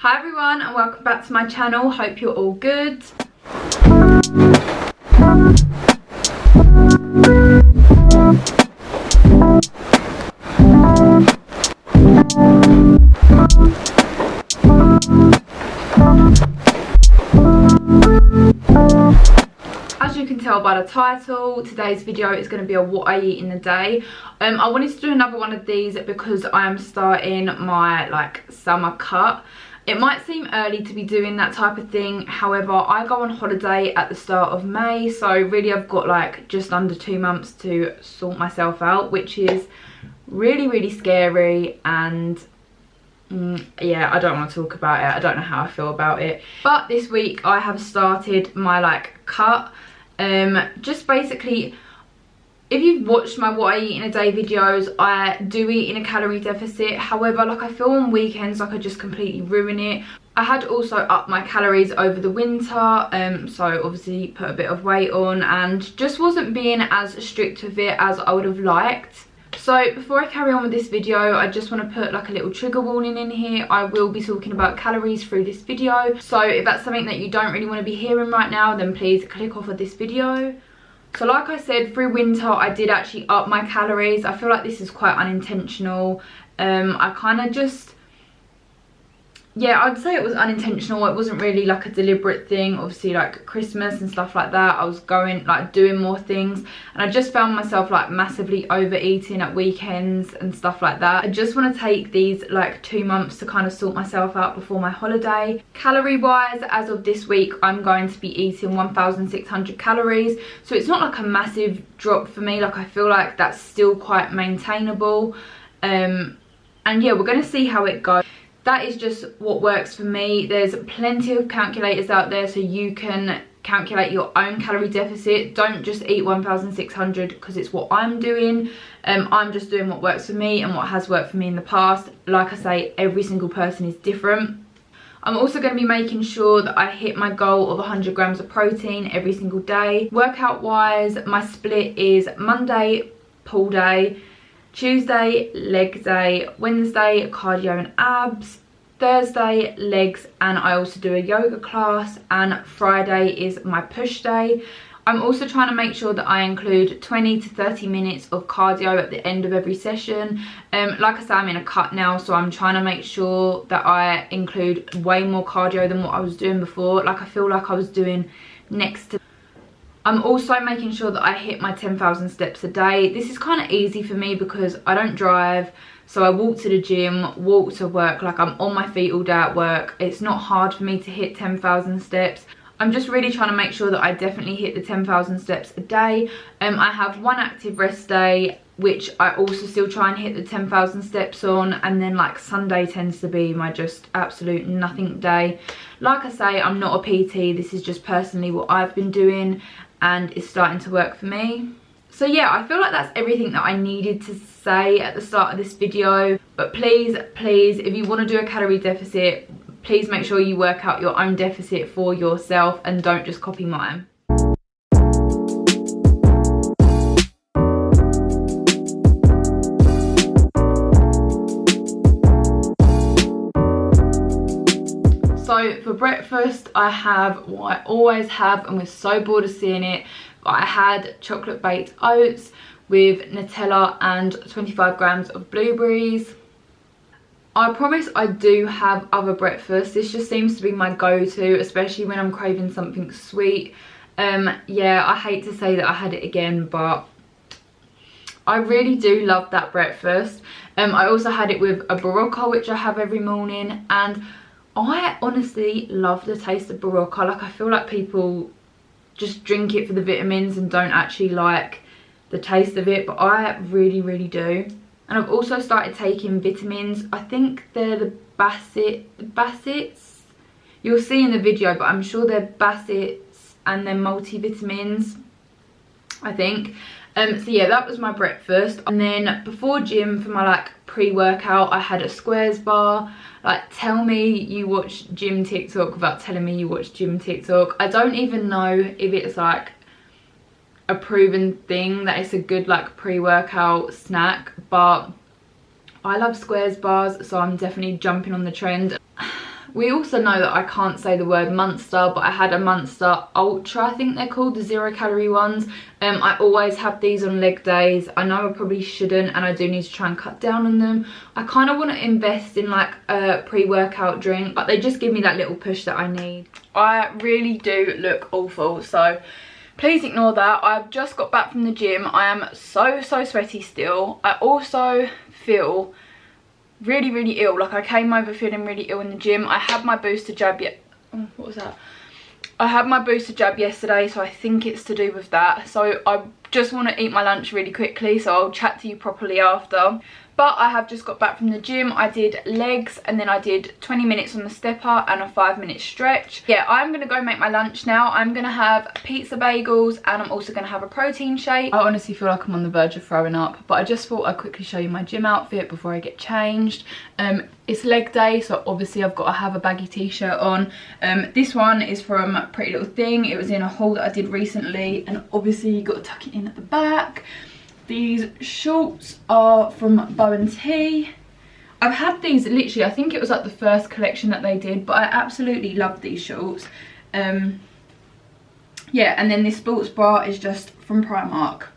Hi everyone and welcome back to my channel. Hope you're all good. As you can tell by the title, today's video is going to be a what I eat in a day. I wanted to do another one of these because I am starting my summer cut. It might seem early to be doing that type of thing, however I go on holiday at the start of May, so really I've got just under 2 months to sort myself out, which is really scary. And yeah, I don't want to talk about it. I don't know how I feel about it, but this week I have started my cut. Just basically, if you've watched my what I eat in a day videos, I do eat in a calorie deficit. However, I feel on weekends I just completely ruin it. I had also upped my calories over the winter, so obviously put a bit of weight on and just wasn't being as strict with it as I would have liked. So before I carry on with this video, I just want to put a little trigger warning in here. I will be talking about calories through this video, so if that's something that you don't really want to be hearing right now, then please click off of this video. So like I said, through winter I did actually up my calories. I feel like this is quite unintentional. I kind of just, yeah, I'd say it was unintentional. It wasn't really a deliberate thing. Obviously Christmas and stuff like that, I was going doing more things, and I just found myself massively overeating at weekends and stuff like that. I just want to take these 2 months to kind of sort myself out before my holiday. Calorie wise, as of this week I'm going to be eating 1,600 calories, so it's not a massive drop for me. I feel like that's still quite maintainable, and yeah, we're going to see how it goes. That is just what works for me. There's plenty of calculators out there so you can calculate your own calorie deficit. Don't just eat 1,600 because it's what I'm doing. I'm just doing what works for me and what has worked for me in the past. Like I say, every single person is different. I'm also going to be making sure that I hit my goal of 100 grams of protein every single day. Workout wise, my split is Monday pull day, Tuesday leg day, Wednesday cardio and abs, Thursday legs, and I also do a yoga class, and Friday is my push day. I'm also trying to make sure that I include 20 to 30 minutes of cardio at the end of every session. Like I said, I'm in a cut now, so I'm trying to make sure that I include way more cardio than what I was doing before. I feel like I was doing next to. I'm also making sure that I hit my 10,000 steps a day. This is kind of easy for me because I don't drive, so I walk to the gym, walk to work. I'm on my feet all day at work. It's not hard for me to hit 10,000 steps. I'm just really trying to make sure that I definitely hit the 10,000 steps a day. I have one active rest day, which I also still try and hit the 10,000 steps on, and then Sunday tends to be my just absolute nothing day. Like I say, I'm not a PT. This is just personally what I've been doing, and it's starting to work for me. So yeah, I feel like that's everything that I needed to say at the start of this video. But please, if you want to do a calorie deficit, please make sure you work out your own deficit for yourself and don't just copy mine. So for breakfast, I have what I always have, and we're so bored of seeing it, but I had chocolate baked oats with Nutella and 25 grams of blueberries. I promise I do have other breakfasts. This just seems to be my go-to, especially when I'm craving something sweet. Yeah, I hate to say that I had it again, but I really do love that breakfast. I also had it with a Barocca, which I have every morning, and I honestly love the taste of Barocca. I feel like people just drink it for the vitamins and don't actually like the taste of it, but I really do. And I've also started taking vitamins. I think they're the Bassets. You'll see in the video, but I'm sure they're Bassets and they're multivitamins, I think. So yeah, that was my breakfast. And then before gym, for my pre-workout, I had a Squares bar. Tell me you watch gym TikTok without telling me you watch gym TikTok. I don't even know if it's a proven thing that it's a good pre-workout snack, but I love Squares bars, so I'm definitely jumping on the trend. we also know that I can't say the word Monster, but I had a Monster Ultra, I think they're called, the 0 calorie ones. I always have these on leg days. I know I probably shouldn't, and I do need to try and cut down on them. I kind of want to invest in like a pre-workout drink, but they just give me that little push that I need. I really do look awful, so please ignore that. I've just got back from the gym. I am so sweaty still. I also feel really ill. Like, I came over feeling really ill in the gym. I had my booster jab what was that? I had my booster jab yesterday, so I think it's to do with that. So I just want to eat my lunch really quickly, so I'll chat to you properly after. But I have just got back from the gym. I did legs, and then I did 20 minutes on the stepper and a 5-minute stretch. Yeah, I'm going to go make my lunch now. I'm going to have pizza bagels, and I'm also going to have a protein shake. I honestly feel like I'm on the verge of throwing up, but I just thought I'd quickly show you my gym outfit before I get changed. It's leg day, so obviously I've got to have a baggy t-shirt on. This one is from Pretty Little Thing. It was in a haul that I did recently, and obviously you got to tuck it in at the back. These shorts are from Bow & T. I've had these literally, I think it was like the first collection that they did, but I absolutely love these shorts. Yeah, and then this sports bra is just from Primark.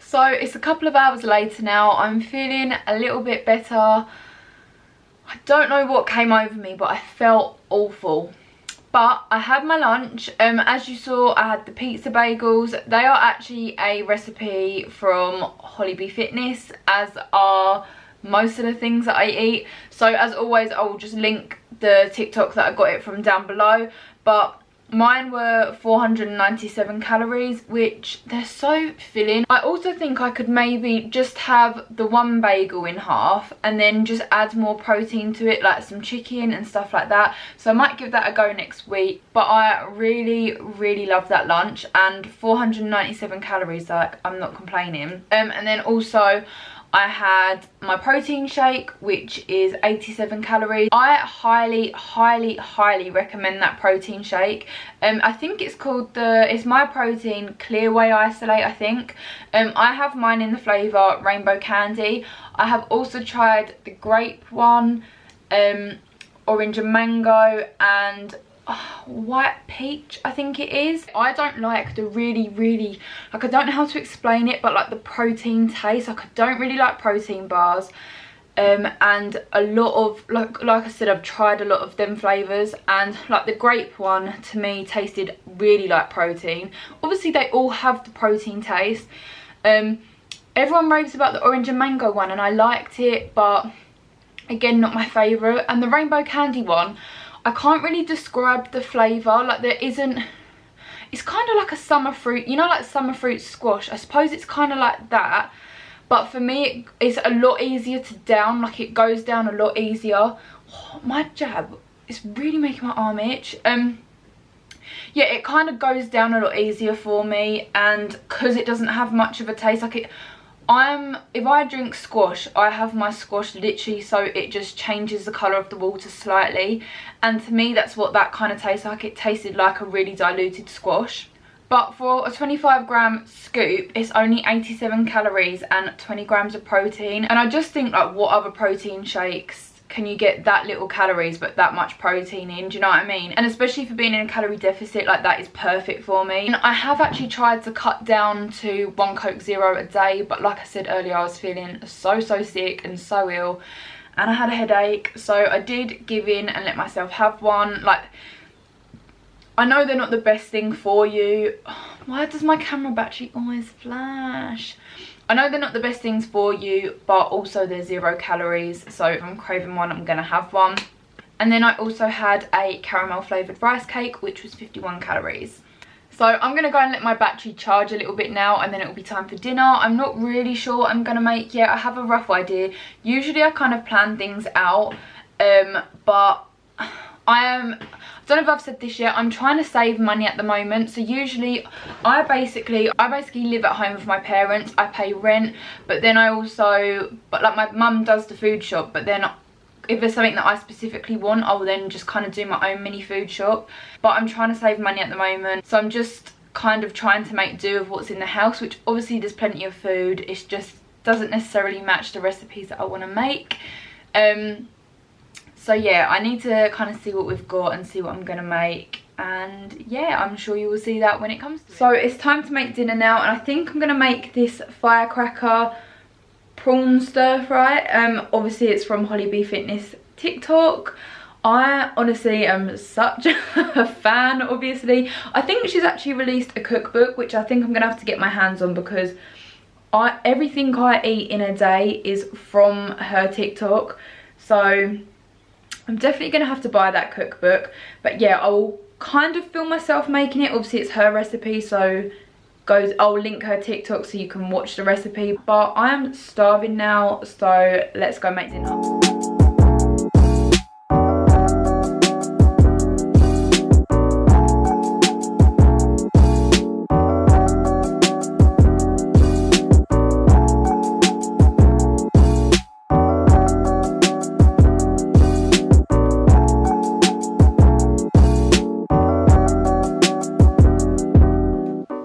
So it's a couple of hours later now. I'm feeling a little bit better. I don't know what came over me, but I felt awful. But I had my lunch. As you saw, I had the pizza bagels. They are actually a recipe from Holly Bee Fitness, as are most of the things that I eat. So as always, I will just link the TikTok that I got it from down below. But mine were 497 calories, which they're so filling. I also think I could maybe just have the one bagel in half and then just add more protein to it, like some chicken and stuff like that. So I might give that a go next week. But I really love that lunch, and 497 calories, like, I'm not complaining. And then also I had my protein shake, which is 87 calories. I highly recommend that protein shake. I think it's called it's My Protein Clear Whey Isolate, I think. I have mine in the flavour Rainbow Candy. I have also tried the grape one, orange and mango, and white peach, I think it is. I don't like the really, like, I don't know how to explain it, but like the protein taste. Like, I don't really like protein bars. And a lot of, like I said, I've tried a lot of them flavours, and like the grape one to me tasted really like protein. Obviously they all have the protein taste. Everyone raves about the orange and mango one, and I liked it, but again, not my favourite. And the rainbow candy one, I can't really describe the flavour. Like, there isn't, it's kind of like a summer fruit, you know, like summer fruit squash. I suppose it's kind of like that, but for me it's a lot easier to down. Like, it goes down a lot easier. Oh, my jab is really making my arm itch. Yeah, it kind of goes down a lot easier for me, and because it doesn't have much of a taste, like, if I drink squash, I have my squash literally so it just changes the colour of the water slightly, and to me that's what that kind of tastes like. It tasted like a really diluted squash. But for a 25-gram scoop, it's only 87 calories and 20 grams of protein. And I just think, like, what other protein shakes can you get that little calories but that much protein in? Do you know what I mean? And especially for being in a calorie deficit, like, that is perfect for me. And I have actually tried to cut down to 1 Coke Zero a day, but like I said earlier, I was feeling so sick and so ill, and I had a headache, so I did give in and let myself have one. Like, I know they're not the best thing for you. Why does my camera battery always flash? I know they're not the best things for you, but also they're 0 calories, so if I'm craving one, I'm gonna have one. And then I also had a caramel flavoured rice cake, which was 51 calories. So I'm gonna go and let my battery charge a little bit now, and then it'll be time for dinner. I'm not really sure what I'm gonna make yet. I have a rough idea. Usually I kind of plan things out, but I don't know if I've said this yet, I'm trying to save money at the moment. So usually I basically live at home with my parents. I pay rent, but then I also, like, my mum does the food shop, but then if there's something that I specifically want, I will then just kind of do my own mini food shop. But I'm trying to save money at the moment, so I'm just kind of trying to make do of what's in the house, which obviously there's plenty of food. It just doesn't necessarily match the recipes that I want to make. So yeah, I need to kind of see what we've got and see what I'm going to make. And yeah, I'm sure you will see that when it comes to it. So it's time to make dinner now, and I think I'm going to make this firecracker prawn stir fry. Obviously it's from Holly B Fitness TikTok. I honestly am such a fan, obviously. I think she's actually released a cookbook, which I think I'm going to have to get my hands on, because everything I eat in a day is from her TikTok. So I'm definitely going to have to buy that cookbook. But yeah, I'll kind of film myself making it. Obviously it's her recipe, so I'll link her TikTok so you can watch the recipe. But I am starving now, so let's go make dinner.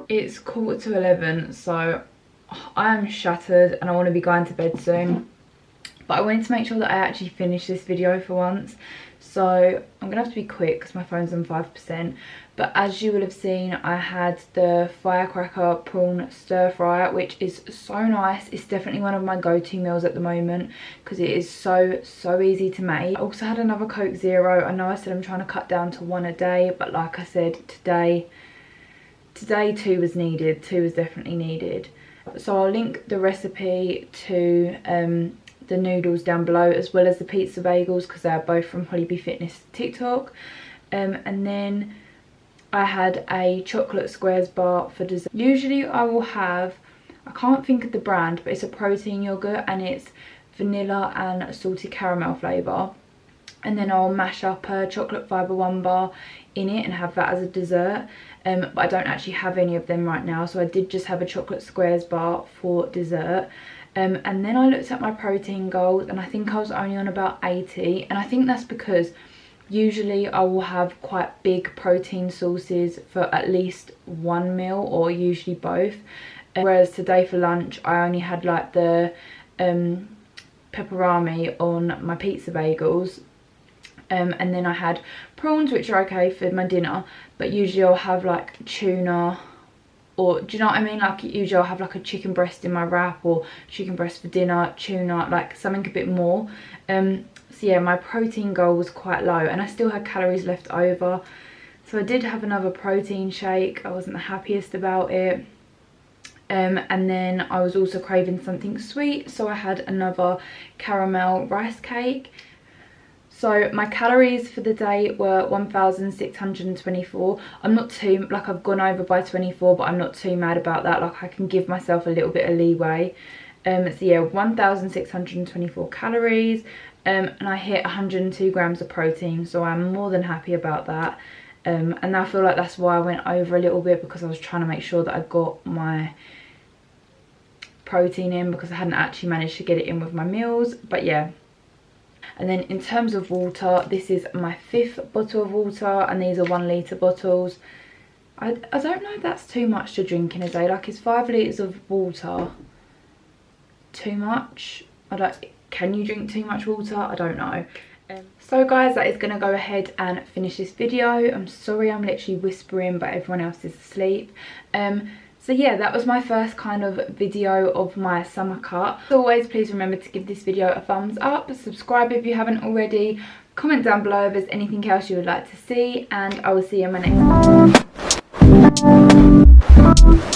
It's 11:15, so I am shattered and I want to be going to bed soon. But I wanted to make sure that I actually finished this video for once, so I'm gonna have to be quick because my phone's on 5%. But as you will have seen, I had the firecracker prawn stir fry, which is so nice. It's definitely one of my go-to meals at the moment because it is so easy to make. I also had another Coke Zero. I know I said I'm trying to cut down to 1 a day, but like I said, today 2 was needed. 2 was definitely needed. So I'll link the recipe to the noodles down below, as well as the pizza bagels, because they're both from Holly B Fitness TikTok. And then I had a chocolate squares bar for dessert. Usually I will have, I can't think of the brand, but it's a protein yogurt and it's vanilla and salted caramel flavour. And then I'll mash up a chocolate fibre 1 bar in it and have that as a dessert. But I don't actually have any of them right now, so I did just have a chocolate squares bar for dessert. And then I looked at my protein goals, and I think I was only on about 80, and I think that's because usually I will have quite big protein sources for at least 1 meal, or usually both. Whereas today for lunch I only had like the pepperami on my pizza bagels. And then I had prawns, which are okay for my dinner, but usually I'll have like tuna, or do you know what I mean, like usually I'll have like a chicken breast in my wrap, or chicken breast for dinner, tuna, like something a bit more. So yeah, my protein goal was quite low, and I still had calories left over, so I did have another protein shake. I wasn't the happiest about it. And then I was also craving something sweet, so I had another caramel rice cake. So my calories for the day were 1,624. I'm not too, like, I've gone over by 24, but I'm not too mad about that. Like, I can give myself a little bit of leeway. So yeah, 1,624 calories. And I hit 102 grams of protein, so I'm more than happy about that. And I feel like that's why I went over a little bit, because I was trying to make sure that I got my protein in, because I hadn't actually managed to get it in with my meals. But yeah. And then in terms of water, this is my 5th bottle of water, and these are 1 litre bottles. I don't know if that's too much to drink in a day. Like, is 5 litres of water too much? Can you drink too much water? I don't know. So guys, that is going to go ahead and finish this video. I'm sorry I'm literally whispering, but everyone else is asleep. So yeah, that was my first kind of video of my summer cut. As always, please remember to give this video a thumbs up, subscribe if you haven't already, comment down below if there's anything else you would like to see, and I will see you in my next one.